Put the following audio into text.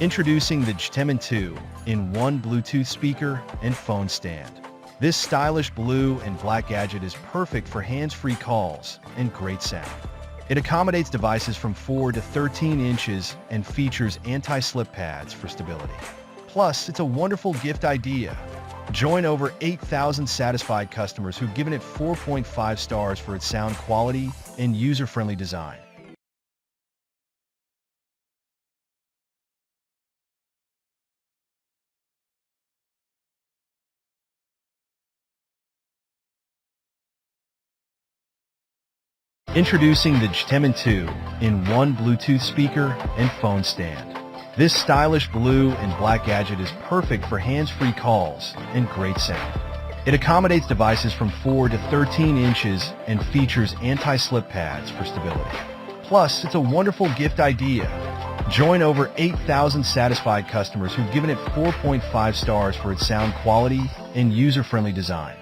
Introducing the Jtemin 2-in-1 Bluetooth speaker and phone stand. This stylish blue and black gadget is perfect for hands-free calls and great sound. It accommodates devices from 4 to 13 inches and features anti-slip pads for stability. Plus, it's a wonderful gift idea. Join over 8,000 satisfied customers who've given it 4.5 stars for its sound quality and user-friendly design. Introducing the Jtemin 2-in-1 Bluetooth speaker and phone stand. This stylish blue and black gadget is perfect for hands-free calls and great sound. It accommodates devices from 4 to 13 inches and features anti-slip pads for stability. Plus, it's a wonderful gift idea. Join over 8,000 satisfied customers who've given it 4.5 stars for its sound quality and user-friendly design.